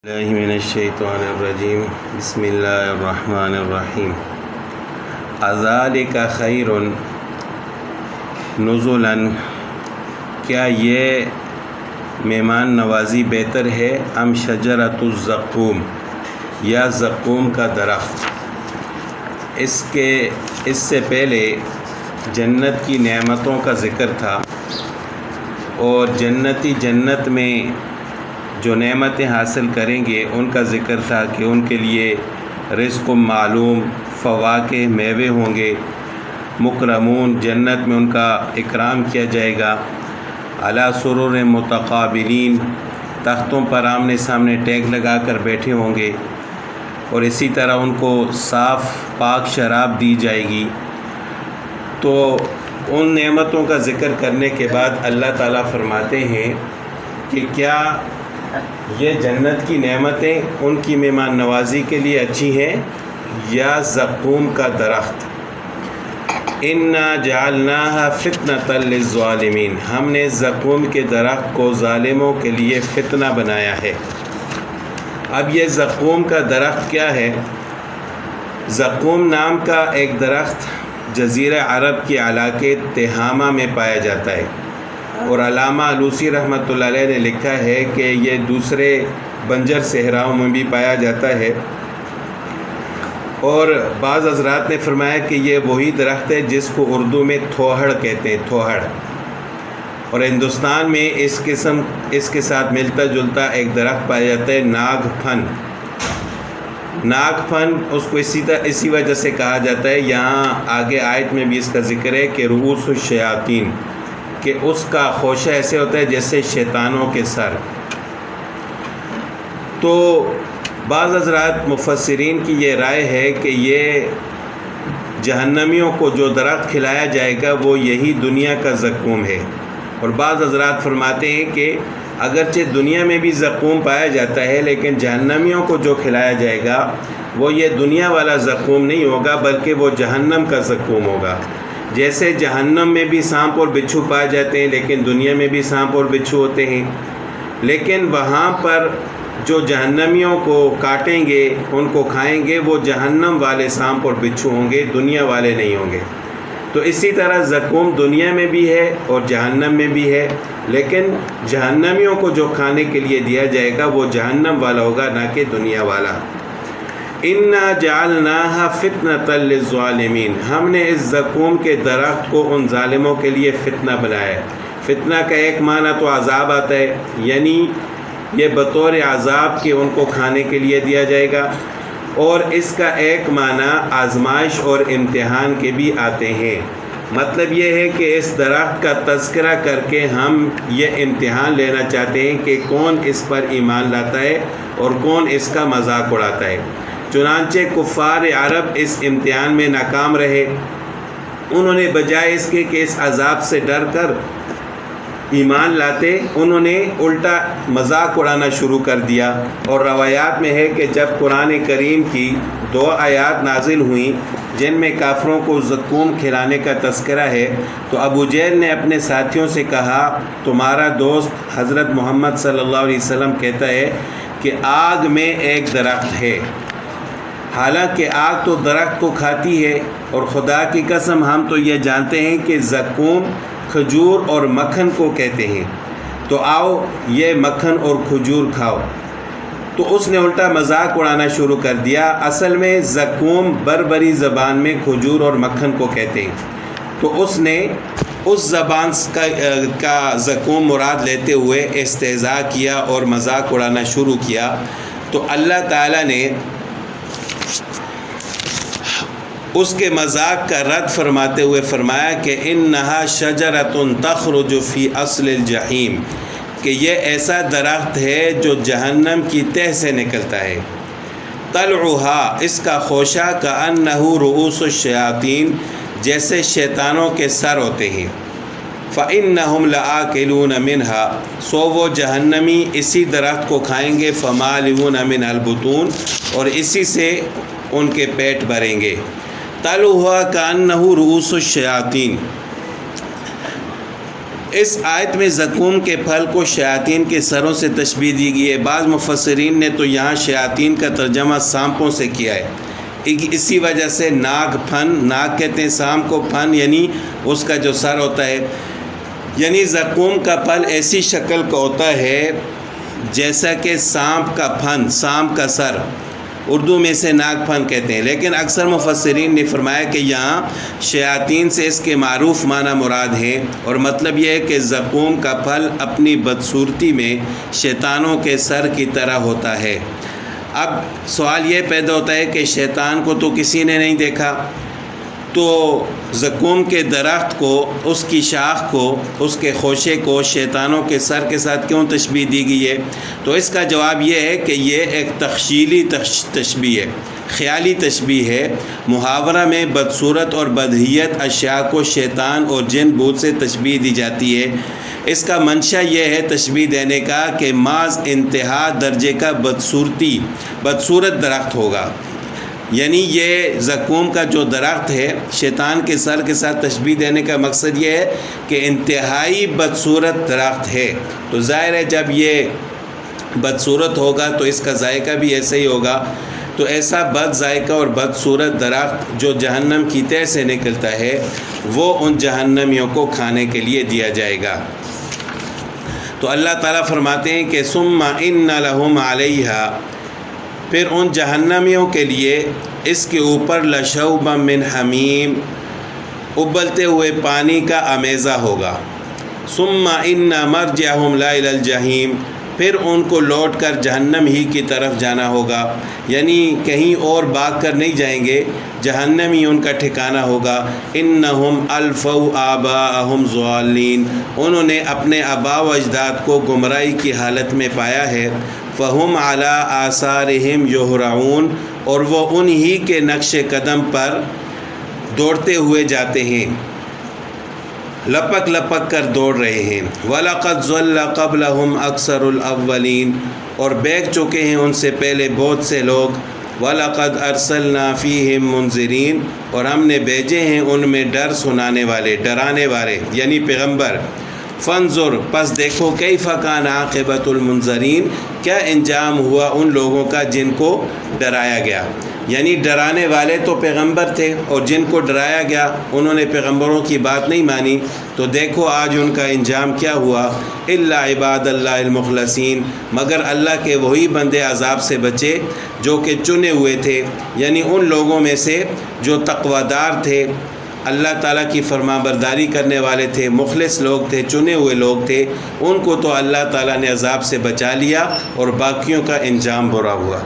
اللہ من الشیطان الرجیم بسم اللہ الرحمن الرحیم اذالک خیر نزلا، کیا یہ مہمان نوازی بہتر ہے ام شجرۃ الزقوم، یا زقوم کا درخت؟ اس سے پہلے جنت کی نعمتوں کا ذکر تھا، اور جنتی جنت میں جو نعمتیں حاصل کریں گے ان کا ذکر تھا کہ ان کے لیے رزق معلوم، فواکہ میوے ہوں گے، مکرمون جنت میں ان کا اکرام کیا جائے گا، علی سرر متقابلین تختوں پر آمنے سامنے ٹیک لگا کر بیٹھے ہوں گے، اور اسی طرح ان کو صاف پاک شراب دی جائے گی۔ تو ان نعمتوں کا ذکر کرنے کے بعد اللہ تعالیٰ فرماتے ہیں کہ کیا یہ جنت کی نعمتیں ان کی مہمان نوازی کے لیے اچھی ہیں یا زقوم کا درخت؟ انا جعلناها فتنة للظالمین، ہم نے زقوم کے درخت کو ظالموں کے لیے فتنہ بنایا ہے۔ اب یہ زقوم کا درخت کیا ہے؟ زقوم نام کا ایک درخت جزیرہ عرب کے علاقے تہامہ میں پایا جاتا ہے، اور علامہ علوسی رحمۃ اللہ علیہ نے لکھا ہے کہ یہ دوسرے بنجر صحراؤں میں بھی پایا جاتا ہے، اور بعض حضرات نے فرمایا کہ یہ وہی درخت ہے جس کو اردو میں تھوہڑ کہتے ہیں، تھوہڑ۔ اور ہندوستان میں اس کے ساتھ ملتا جلتا ایک درخت پایا جاتا ہے، ناگ پھن۔ ناگ پھن اس کو اسی وجہ سے کہا جاتا ہے، یہاں آگے آیت میں بھی اس کا ذکر ہے کہ رؤوس الشیاطین، کہ اس کا خوشہ ایسے ہوتا ہے جیسے شیطانوں کے سر۔ تو بعض حضرات مفسرین کی یہ رائے ہے کہ یہ جہنمیوں کو جو درخت کھلایا جائے گا وہ یہی دنیا کا زقوم ہے، اور بعض حضرات فرماتے ہیں کہ اگرچہ دنیا میں بھی زقوم پایا جاتا ہے لیکن جہنمیوں کو جو کھلایا جائے گا وہ یہ دنیا والا زقوم نہیں ہوگا بلکہ وہ جہنم کا زقوم ہوگا۔ جیسے جہنم میں بھی سانپ اور بچھو پائے جاتے ہیں لیکن دنیا میں بھی سانپ اور بچھو ہوتے ہیں، لیکن وہاں پر جو جہنمیوں کو کاٹیں گے، ان کو کھائیں گے، وہ جہنم والے سانپ اور بچھو ہوں گے، دنیا والے نہیں ہوں گے۔ تو اسی طرح زقوم دنیا میں بھی ہے اور جہنم میں بھی ہے، لیکن جہنمیوں کو جو کھانے کے لیے دیا جائے گا وہ جہنم والا ہوگا، نہ کہ دنیا والا۔ انا جعلناها فتنة للظالمین، ہم نے اس زقوم کے درخت کو ان ظالموں کے لیے فتنہ بنایا ہے۔ فتنہ کا ایک معنی تو عذاب آتا ہے، یعنی یہ بطور عذاب کے ان کو کھانے کے لیے دیا جائے گا، اور اس کا ایک معنی آزمائش اور امتحان کے بھی آتے ہیں۔ مطلب یہ ہے کہ اس درخت کا تذکرہ کر کے ہم یہ امتحان لینا چاہتے ہیں کہ کون اس پر ایمان لاتا ہے اور کون اس کا مذاق اڑاتا ہے۔ چنانچہ کفار عرب اس امتحان میں ناکام رہے، انہوں نے بجائے اس کے کہ اس عذاب سے ڈر کر ایمان لاتے، انہوں نے الٹا مذاق اڑانا شروع کر دیا۔ اور روایات میں ہے کہ جب قرآن کریم کی 2 آیات نازل ہوئیں جن میں کافروں کو زقوم کھلانے کا تذکرہ ہے، تو ابو جہل نے اپنے ساتھیوں سے کہا، تمہارا دوست حضرت محمد صلی اللہ علیہ وسلم کہتا ہے کہ آگ میں ایک درخت ہے، حالانکہ آگ تو درخت کو کھاتی ہے، اور خدا کی قسم ہم تو یہ جانتے ہیں کہ زقوم کھجور اور مکھن کو کہتے ہیں، تو آؤ یہ مکھن اور کھجور کھاؤ۔ تو اس نے الٹا مذاق اڑانا شروع کر دیا۔ اصل میں زقوم بربری زبان میں کھجور اور مکھن کو کہتے ہیں، تو اس نے اس زبان کا زقوم مراد لیتے ہوئے استہزاء کیا اور مذاق اڑانا شروع کیا۔ تو اللہ تعالیٰ نے اس کے مذاق کا رد فرماتے ہوئے فرمایا کہ انہا شجرۃ تخرج فی اصل الجحیم، کہ یہ ایسا درخت ہے جو جہنم کی تہ سے نکلتا ہے۔ طلعھا، اس کا خوشہ کأنہ رؤوس الشیاطین، جیسے شیطانوں کے سر ہوتے ہیں۔ فإنہم لآکلون منہا، سو وہ جہنمی اسی درخت کو کھائیں گے، فمالئون منھا البطون، اور اسی سے ان کے پیٹ بھریں گے۔ طلعھا کأنہ رؤوس الشیاطین، اس آیت میں زقوم کے پھل کو شیاطین کے سروں سے تشبیہ دی گئی ہے۔ بعض مفسرین نے تو یہاں شیاطین کا ترجمہ سانپوں سے کیا ہے، اسی وجہ سے ناگ پھن، ناگ کہتے ہیں سانپ کو، پھن یعنی اس کا جو سر ہوتا ہے، یعنی زقوم کا پھل ایسی شکل کا ہوتا ہے جیسا کہ سانپ کا پھن، سانپ کا سر، اردو میں سے ناگ پھن کہتے ہیں۔ لیکن اکثر مفسرین نے فرمایا کہ یہاں شیاطین سے اس کے معروف معنی مراد ہے، اور مطلب یہ ہے کہ زقوم کا پھل اپنی بدصورتی میں شیطانوں کے سر کی طرح ہوتا ہے۔ اب سوال یہ پیدا ہوتا ہے کہ شیطان کو تو کسی نے نہیں دیکھا، تو زقوم کے درخت کو، اس کی شاخ کو، اس کے خوشے کو شیطانوں کے سر کے ساتھ کیوں تشبیہ دی گئی ہے؟ تو اس کا جواب یہ ہے کہ یہ ایک تخیلی تشبیہ ہے، خیالی تشبیہ ہے۔ محاورہ میں بدصورت اور بدہیت اشیاء کو شیطان اور جن بوت سے تشبیہ دی جاتی ہے۔ اس کا منشا یہ ہے تشبیہ دینے کا کہ محض انتہا درجے کا بدصورت درخت ہوگا، یعنی یہ زقوم کا جو درخت ہے شیطان کے سر کے ساتھ تشبیہ دینے کا مقصد یہ ہے کہ انتہائی بدصورت درخت ہے، تو ظاہر ہے جب یہ بدصورت ہوگا تو اس کا ذائقہ بھی ایسا ہی ہوگا۔ تو ایسا بد ذائقہ اور بدصورت درخت جو جہنم کی تہہ سے نکلتا ہے وہ ان جہنمیوں کو کھانے کے لیے دیا جائے گا۔ تو اللہ تعالیٰ فرماتے ہیں کہ ثم ان لہم علیہا، پھر ان جہنمیوں کے لیے اس کے اوپر لشوبا من حمیم، ابلتے ہوئے پانی کا امیزہ ہوگا۔ ثم ان مرجعہم الی الجحیم، پھر ان کو لوٹ کر جہنم ہی کی طرف جانا ہوگا، یعنی کہیں اور بھاگ کر نہیں جائیں گے، جہنم ہی ان کا ٹھکانہ ہوگا۔ انہم الفوا آباءہم ضالین، انہوں نے اپنے آباء و اجداد کو گمراہی کی حالت میں پایا ہے۔ فہم علی آثارہم یہرعون، اور وہ انہی کے نقش قدم پر دوڑتے ہوئے جاتے ہیں، لپک لپک کر دوڑ رہے ہیں۔ وَلَقَدْ ضَلَّ قَبْلَهُمْ أَكْثَرُ الْأَوَّلِينَ، اور بیگ چکے ہیں ان سے پہلے بہت سے لوگ۔ وَلَقَدْ أَرْسَلْنَا فِيهِمْ مُنذِرِينَ، اور ہم نے بھیجے ہیں ان میں ڈر سنانے والے، ڈرانے والے، یعنی پیغمبر۔ فانظر، پس دیکھو، کیف کان عاقبۃ المنذرین، کیا انجام ہوا ان لوگوں کا جن کو ڈرایا گیا، یعنی ڈرانے والے تو پیغمبر تھے اور جن کو ڈرایا گیا انہوں نے پیغمبروں کی بات نہیں مانی، تو دیکھو آج ان کا انجام کیا ہوا۔ الا عباد اللہ المخلصین، مگر اللہ کے وہی بندے عذاب سے بچے جو کہ چنے ہوئے تھے، یعنی ان لوگوں میں سے جو تقوی دار تھے، اللہ تعالیٰ کی فرما برداری کرنے والے تھے، مخلص لوگ تھے، چنے ہوئے لوگ تھے، ان کو تو اللہ تعالیٰ نے عذاب سے بچا لیا اور باقیوں کا انجام برا ہوا۔